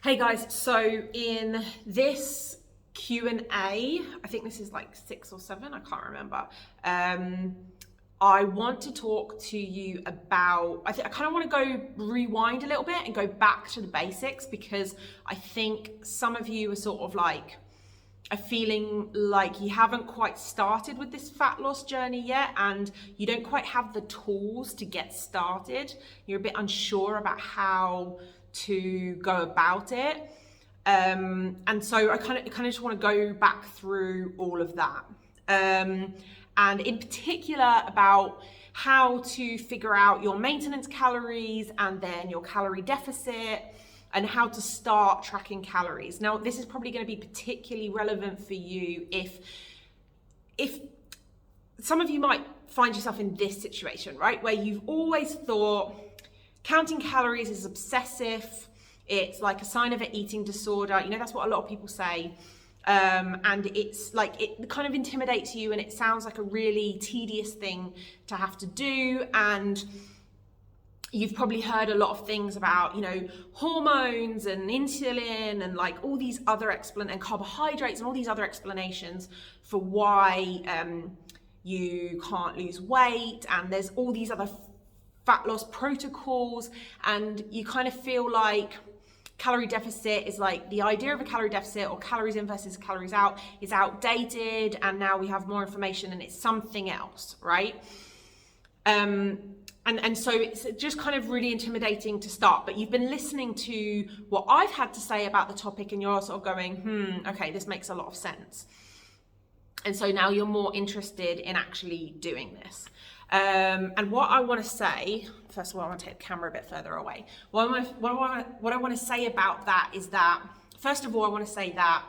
Hey guys, so in this Q&A, I think this is like 6 or 7, I can't remember. I want to talk to you about, I kind of want to go rewind a little bit and go back to the basics, because I think some of you are sort of like, are feeling like you haven't quite started with this fat loss journey yet, and you don't quite have the tools to get started. You're a bit unsure about how to go about it. And so I kind of just want to go back through all of that. And in particular about how to figure out your maintenance calories and then your calorie deficit, and how to start tracking calories. Now, this is probably going to be particularly relevant for you if some of you might find yourself in this situation, right? Where you've always thought counting calories is obsessive. It's like a sign of an eating disorder. You know, that's what a lot of people say. And it's like, it kind of intimidates you, and it sounds like a really tedious thing to have to do. And you've probably heard a lot of things about, you know, hormones and insulin and like all these other and carbohydrates and all these other explanations for why you can't lose weight. And there's all these other fat loss protocols, and you kind of feel like calorie deficit is like, the idea of a calorie deficit, or calories in versus calories out, is outdated, and now we have more information and it's something else, right? And so it's just kind of really intimidating to start, but you've been listening to what I've had to say about the topic, and you're sort of going, okay, this makes a lot of sense. And so now you're more interested in actually doing this. And what I want to say, first of all, I want to take the camera a bit further away. What I want to say about that is that, first of all, I want to say that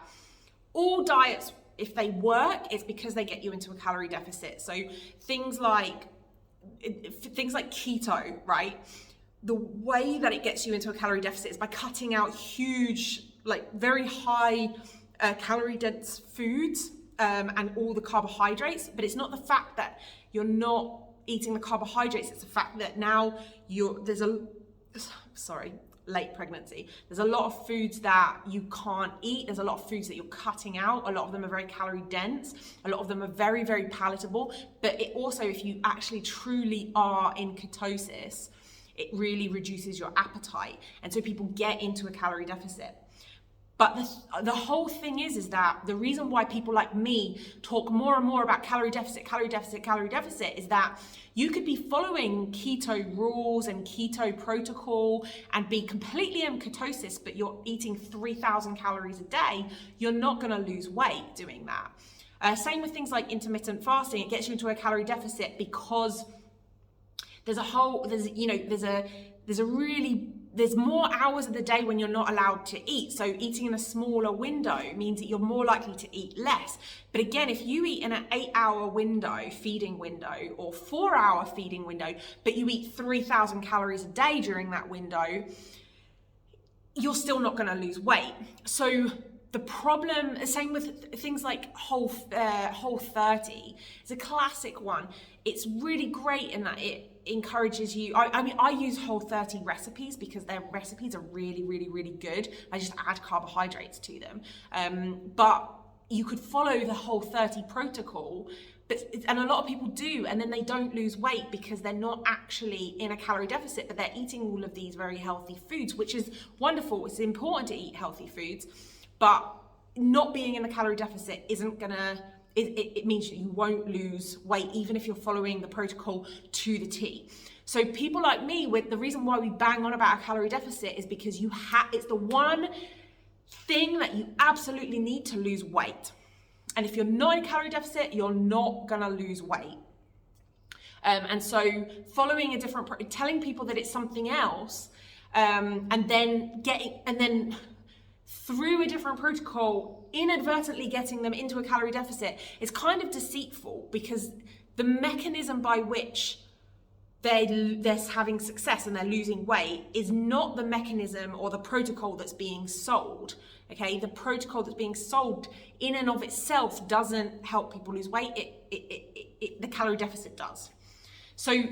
all diets, if they work, it's because they get you into a calorie deficit. So things like keto, right? The way that it gets you into a calorie deficit is by cutting out huge, like very high calorie dense foods and all the carbohydrates. But it's not the fact that you're not eating the carbohydrates, it's the fact that now late pregnancy. There's a lot of foods that you can't eat. There's a lot of foods that you're cutting out. A lot of them are very calorie dense. A lot of them are very, very palatable. But it also, if you actually truly are in ketosis, it really reduces your appetite. And so people get into a calorie deficit. But the whole thing is that the reason why people like me talk more and more about calorie deficit is that you could be following keto rules and keto protocol and be completely in ketosis, but you're eating 3,000 calories a day. You're not going to lose weight doing that. Same with things like intermittent fasting. It gets you into a calorie deficit because there's more hours of the day when you're not allowed to eat. So eating in a smaller window means that you're more likely to eat less. But again, if you eat in an 8-hour window, feeding window, or 4-hour feeding window, but you eat 3,000 calories a day during that window, you're still not going to lose weight. So the problem, same with things like Whole 30, it's a classic one. It's really great in that it encourages you. I use Whole 30 recipes because their recipes are really, really, really good. I just add carbohydrates to them. But you could follow the Whole 30 protocol, and a lot of people do, and then they don't lose weight because they're not actually in a calorie deficit, but they're eating all of these very healthy foods, which is wonderful. It's important to eat healthy foods, but not being in the calorie deficit isn't gonna, it means you won't lose weight even if you're following the protocol to the T. So people like me, the reason why we bang on about a calorie deficit is because it's the one thing that you absolutely need to lose weight. And if you're not in a calorie deficit, you're not gonna lose weight. And so following telling people that it's something else, and then through a different protocol, inadvertently getting them into a calorie deficit is kind of deceitful, because the mechanism by which they're having success and they're losing weight is not the mechanism or the protocol that's being sold. Okay, the protocol that's being sold in and of itself doesn't help people lose weight. The calorie deficit does. So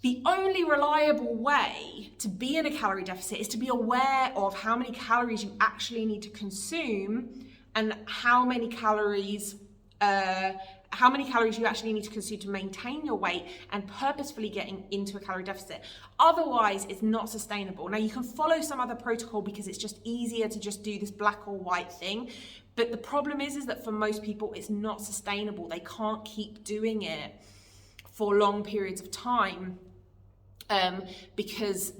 The only reliable way to be in a calorie deficit is to be aware of how many calories you actually need to consume and how many calories you actually need to consume to maintain your weight and purposefully getting into a calorie deficit. Otherwise, it's not sustainable. Now, you can follow some other protocol because it's just easier to just do this black or white thing. But the problem is that for most people, it's not sustainable. They can't keep doing it for long periods of time. Because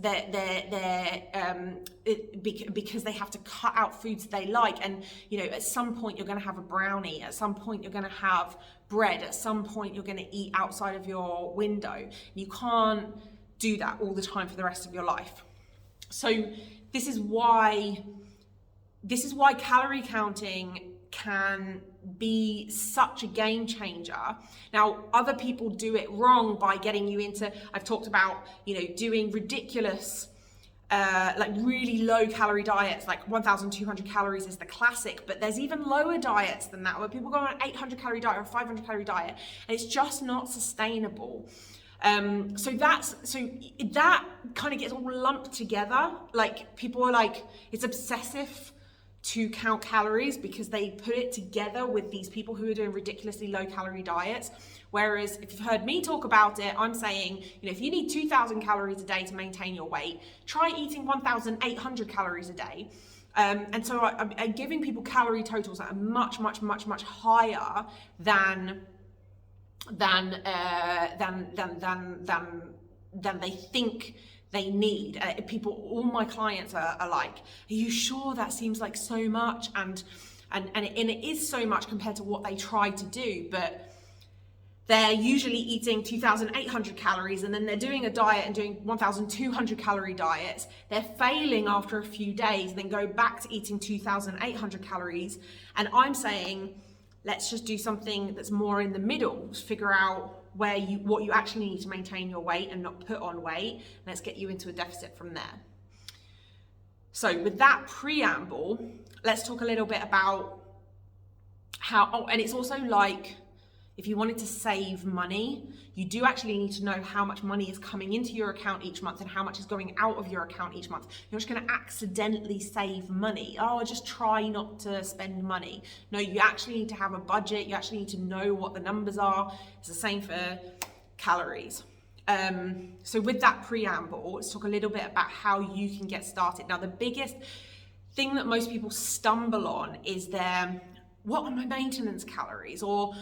because they have to cut out foods they like, and at some point you're going to have a brownie, at some point you're going to have bread, at some point you're going to eat outside of your window. You can't do that all the time for the rest of your life. So this is why calorie counting can be such a game changer. Now, other people do it wrong by getting you into, I've talked about, doing ridiculous, like really low calorie diets, like 1,200 calories is the classic, but there's even lower diets than that where people go on an 800 calorie diet or a 500 calorie diet, and it's just not sustainable. So that kind of gets all lumped together. Like, people are like, it's obsessive to count calories because they put it together with these people who are doing ridiculously low calorie diets. Whereas if you've heard me talk about it, I'm saying, if you need 2,000 calories a day to maintain your weight, try eating 1,800 calories a day. And so I'm giving people calorie totals that are much, much, much, much higher than they think they need. All my clients are like, are you sure that seems like so much? And it is so much compared to what they try to do, but they're usually eating 2,800 calories and then they're doing a diet and doing 1,200 calorie diets. They're failing after a few days, then go back to eating 2,800 calories. And I'm saying, let's just do something that's more in the middle, figure out what you actually need to maintain your weight and not put on weight. Let's get you into a deficit from there. So with that preamble, let's talk a little bit about and it's also like, if you wanted to save money, you do actually need to know how much money is coming into your account each month and how much is going out of your account each month. You're just going to accidentally save money. Oh, just try not to spend money. No, you actually need to have a budget. You actually need to know what the numbers are. It's the same for calories. So with that preamble, let's talk a little bit about how you can get started. Now, the biggest thing that most people stumble on is what are my maintenance calories, or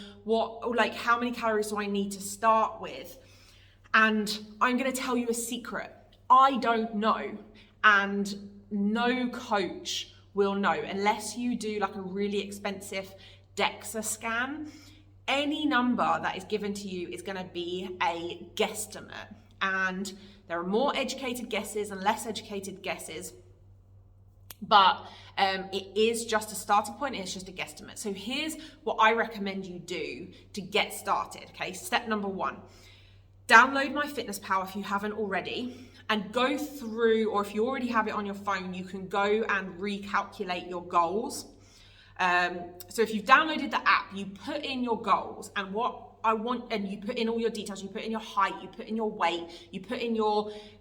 how many calories do I need to start with? And I'm going to tell you a secret. I don't know, and no coach will know unless you do like a really expensive DEXA scan. Any number that is given to you is going to be a guesstimate, and there are more educated guesses and less educated guesses. But it is just a starting point. It's just a guesstimate. So here's what I recommend you do to get started. Okay, step number 1, download MyFitnessPal if you haven't already, and go through, or if you already have it on your phone, you can go and recalculate your goals. So if you've downloaded the app, you put in your goals and and you put in all your details. You put in your height, you put in your weight, you put in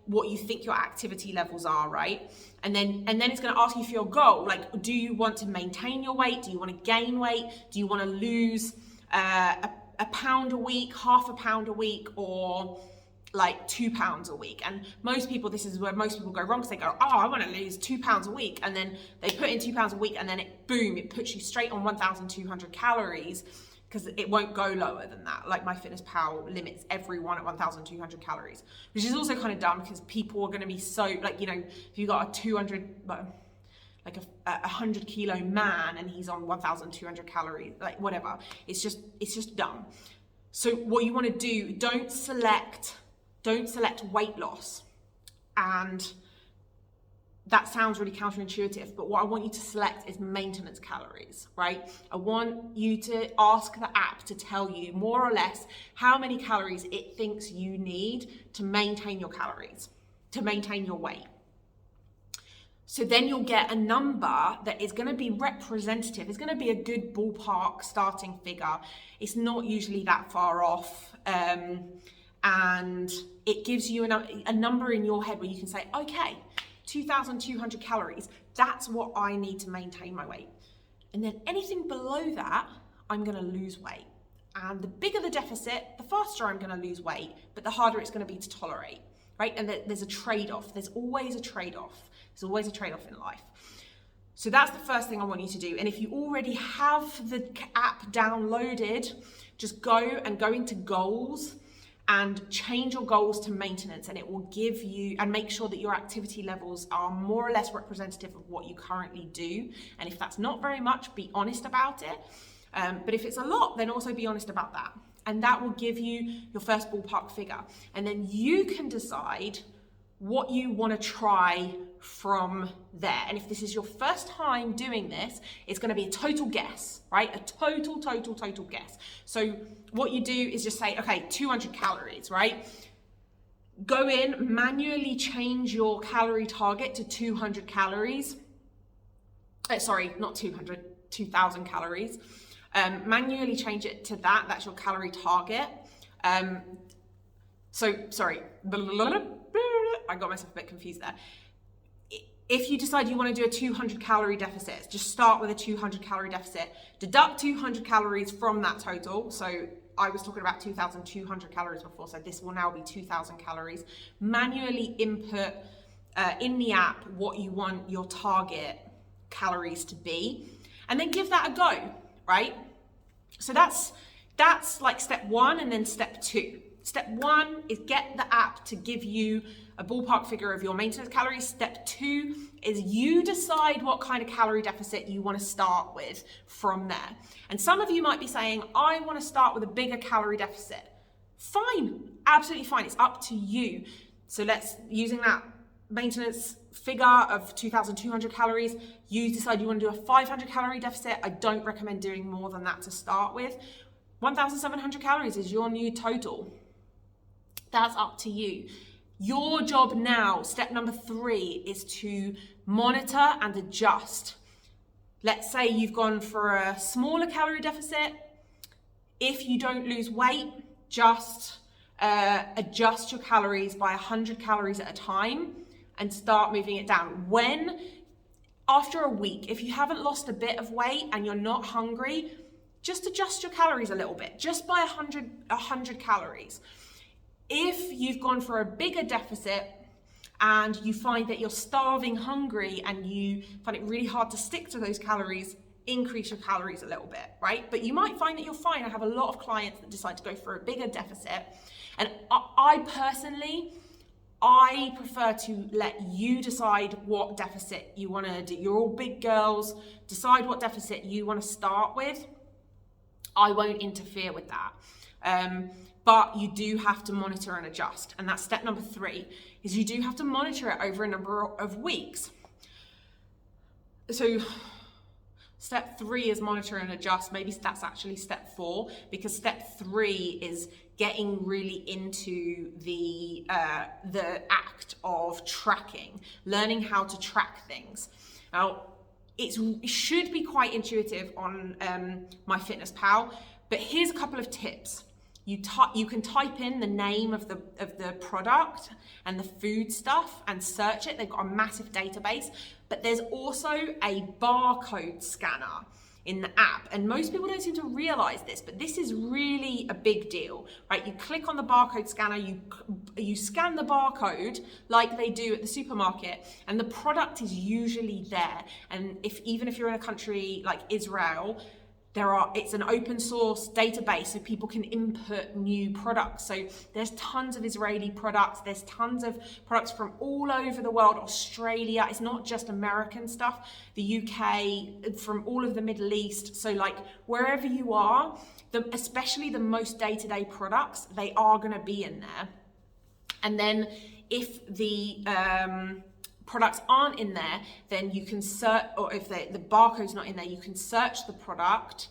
what you think your activity levels are, right? And then it's going to ask you for your goal. Like, do you want to maintain your weight? Do you want to gain weight? Do you want to lose a pound a week, half a pound a week, or like 2 pounds a week? And this is where most people go wrong, because they go, oh, I want to lose 2 pounds a week. And then they put in 2 pounds a week, and then it puts you straight on 1,200 calories, because it won't go lower than that. Like, MyFitnessPal limits everyone at 1,200 calories, which is also kind of dumb, because people are going to be so, like, if you got a 100 kilo man and he's on 1,200 calories, like, whatever, it's just dumb. So what you want to do, don't select weight loss. And that sounds really counterintuitive, but what I want you to select is maintenance calories, right? I want you to ask the app to tell you more or less how many calories it thinks you need to maintain your calories, to maintain your weight. So then you'll get a number that is going to be representative. It's going to be a good ballpark starting figure. It's not usually that far off. and it gives you a number in your head where you can say, okay, 2,200 calories, that's what I need to maintain my weight. And then anything below that, I'm gonna lose weight. And the bigger the deficit, the faster I'm gonna lose weight, but the harder it's gonna be to tolerate, right? And there's a trade-off. There's always a trade-off. There's always a trade-off in life. So that's the first thing I want you to do. And if you already have the app downloaded, just go into goals and change your goals to maintenance, and it will give you, and make sure that your activity levels are more or less representative of what you currently do. And if that's not very much, be honest about it. But if it's a lot, then also be honest about that. And that will give you your first ballpark figure. And then you can decide what you want to try from there. And if this is your first time doing this, it's going to be a total guess, right? A total guess. So what you do is just say, okay, 200 calories, right? Go in, manually change your calorie target to 200 calories. Sorry, not 200, 2,000 calories. Manually change it to that. That's your calorie target. Sorry. I got myself a bit confused there. If you decide you want to do a 200 calorie deficit, just start with a 200 calorie deficit, deduct 200 calories from that total. So I was talking about 2,200 calories before, so this will now be 2,000 calories. Manually input in the app what you want your target calories to be, and then give that a go, right? So that's like step one, and then step two. Step one is get the app to give you a ballpark figure of your maintenance calories. Step two is you decide what kind of calorie deficit you want to start with from there. And some of you might be saying, I want to start with a bigger calorie deficit. Fine, absolutely fine. It's up to you. So using that maintenance figure of 2,200 calories, you decide you want to do a 500 calorie deficit. I don't recommend doing more than that to start with. 1,700 calories is your new total. That's up to you. Your job now, step number 3, is to monitor and adjust. Let's say you've gone for a smaller calorie deficit. If you don't lose weight, just adjust your calories by 100 calories at a time and start moving it down. After a week, if you haven't lost a bit of weight and you're not hungry, just adjust your calories a little bit, just by 100 calories. If you've gone for a bigger deficit and you find that you're starving hungry and you find it really hard to stick to those calories, increase your calories a little bit, right? But you might find that you're fine. I have a lot of clients that decide to go for a bigger deficit. And I personally prefer to let you decide what deficit you want to do. You're all big girls. Decide what deficit you want to start with. I won't interfere with that. But you do have to monitor and adjust. And that's step number 3, is you do have to monitor it over a number of weeks. So step 3 is monitor and adjust. Maybe that's actually step 4, because step 3 is getting really into the act of tracking, learning how to track things. Now, it should be quite intuitive on MyFitnessPal, but here's a couple of tips. You can type in the name of the product and the food stuff and search it. They've got a massive database, but there's also a barcode scanner in the app. And most people don't seem to realize this, but this is really a big deal, right? You click on the barcode scanner, you scan the barcode like they do at the supermarket, and the product is usually there. And even if you're in a country like Israel, it's an open source database, so people can input new products. So there's tons of Israeli products, there's tons of products from all over the world, Australia, it's not just American stuff, the UK, from all of the Middle East. So like wherever you are, especially the most day-to-day products, they are gonna be in there. And then if the products aren't in there, then you can search, or if the barcode's not in there, you can search the product.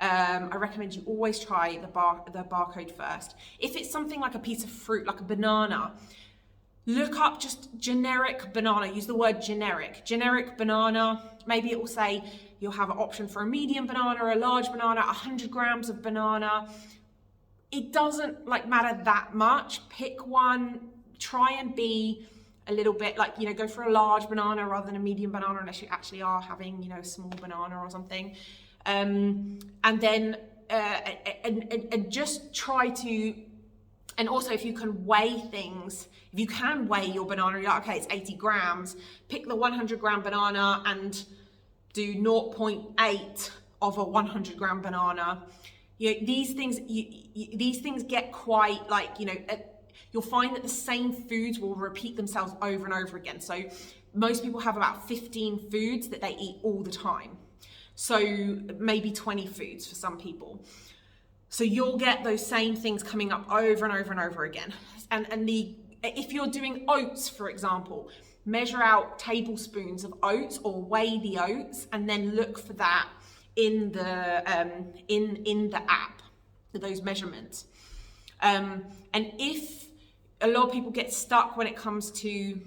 I recommend you always try the barcode first. If it's something like a piece of fruit, like a banana, look up just generic banana, use the word generic banana. Maybe it will say you'll have an option for a medium banana, a large banana, 100 grams of banana. it doesn't like matter that much. Pick one, try and be a little bit like, you know, go for a large banana rather than a medium banana, unless you actually are having, you know, a small banana or something. And then and just try to, and also if you can weigh things, if you can weigh your banana, you're like, okay, it's 80 grams, pick the 100 gram banana and do 0.8 of a 100 gram banana. You know, these things get quite like, you know, you'll find that the same foods will repeat themselves over and over again. So most people have about 15 foods that they eat all the time. So maybe 20 foods for some people. So you'll get those same things coming up over and over and over again. And if you're doing oats, for example, measure out tablespoons of oats or weigh the oats and then look for that in the app, those measurements. And if a lot of people get stuck when it comes to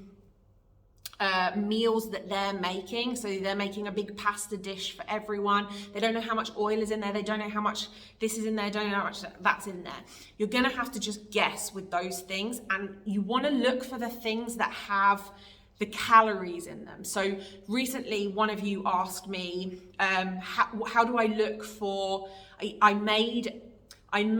meals that they're making, so they're making a big pasta dish for everyone, they don't know how much oil is in there, they don't know how much this is in there, don't know how much that's in there. You're gonna have to just guess with those things, and you want to look for the things that have the calories in them. So recently one of you asked me, how do I look for, I made an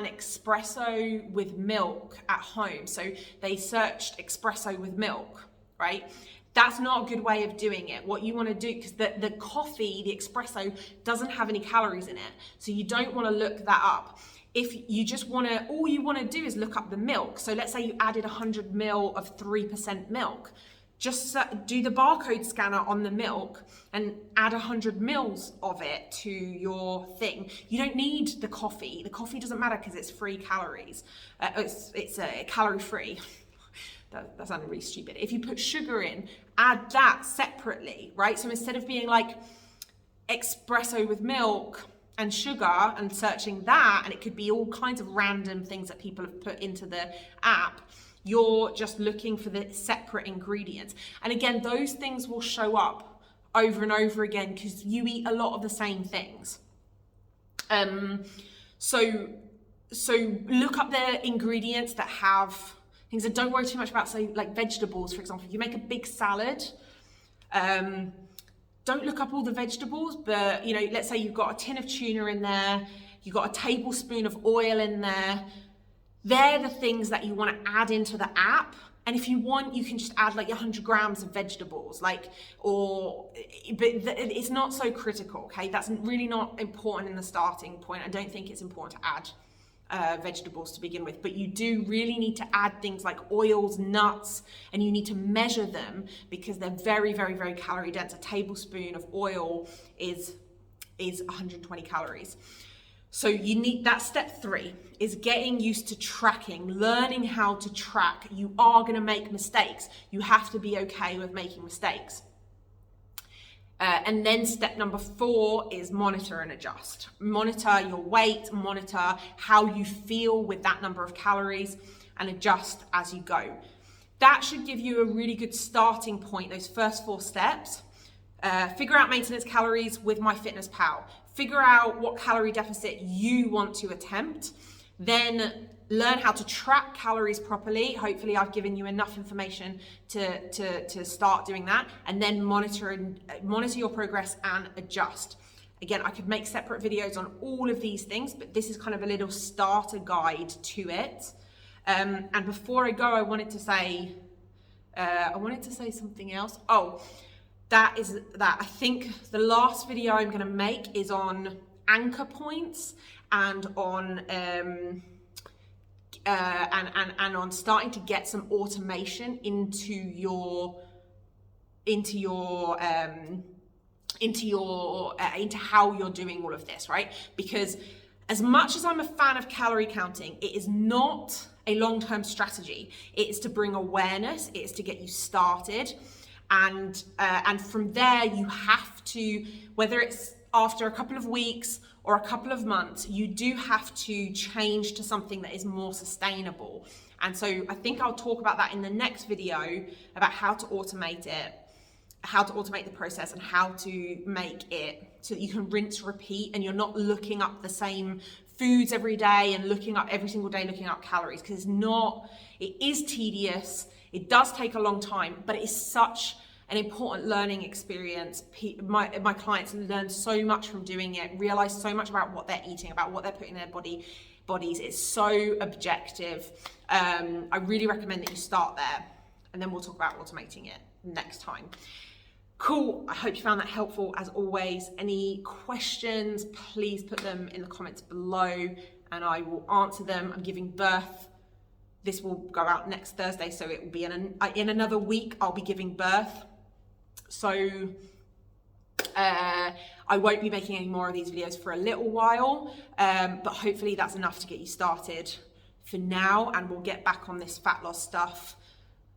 espresso with milk at home. So they searched espresso with milk, right? That's not a good way of doing it. What you want to do, because the coffee, the espresso, doesn't have any calories in it. So you don't want to look that up. If you just want to, all you want to do is look up the milk. So let's say you added 100 ml of 3% milk. Just do the barcode scanner on the milk and add 100 mils of it to your thing. You don't need the coffee. The coffee doesn't matter because it's free calories. It's calorie free. That sounded really stupid. If you put sugar in, add that separately, right? So instead of being like espresso with milk and sugar and searching that, and it could be all kinds of random things that people have put into the app, you're just looking for the separate ingredients. And again, those things will show up over and over again because you eat a lot of the same things. So look up the ingredients that have things, and don't worry too much about, say, like vegetables, for example. If you make a big salad, don't look up all the vegetables, but, you know, let's say you've got a tin of tuna in there, you've got a tablespoon of oil in there. They're the things that you want to add into the app. And if you want, you can just add like 100 grams of vegetables, but it's not so critical, okay? That's really not important in the starting point. I don't think it's important to add vegetables to begin with, but you do really need to add things like oils, nuts, and you need to measure them because they're very, very, very calorie dense. A tablespoon of oil is 120 calories. So you need, that's step 3, is getting used to tracking, learning how to track. You are going to make mistakes. You have to be okay with making mistakes. And then step number 4 is monitor and adjust. Monitor your weight, monitor how you feel with that number of calories, and adjust as you go. That should give you a really good starting point, those first 4 steps. Figure out maintenance calories with MyFitnessPal. Figure out what calorie deficit you want to attempt. Then learn how to track calories properly. Hopefully I've given you enough information to start doing that. And then monitor your progress and adjust. Again, I could make separate videos on all of these things, but this is kind of a little starter guide to it. And before I go, I wanted to say something else. I think the last video I'm going to make is on anchor points and on and on starting to get some automation into how you're doing all of this, right? Because as much as I'm a fan of calorie counting, it is not a long-term strategy. It is to bring awareness. It is to get you started. And from there, you have to, whether it's after a couple of weeks or a couple of months, you do have to change to something that is more sustainable. And so I think I'll talk about that in the next video, about how to automate it, how to automate the process, and how to make it so that you can rinse, repeat, and you're not looking up the same foods every day and looking up every single day, looking up calories, because it is tedious. It does take a long time, but it is such an important learning experience. My clients learn so much from doing it, realize so much about what they're eating, about what they're putting in their bodies. It's so objective. I really recommend that you start there, and then we'll talk about automating it next time. Cool, I hope you found that helpful. As always, any questions, please put them in the comments below and I will answer them. I'm giving birth. This will go out next Thursday, so it will be in another week, I'll be giving birth. So I won't be making any more of these videos for a little while, but hopefully that's enough to get you started for now, and we'll get back on this fat loss stuff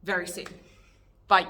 very soon. Bye.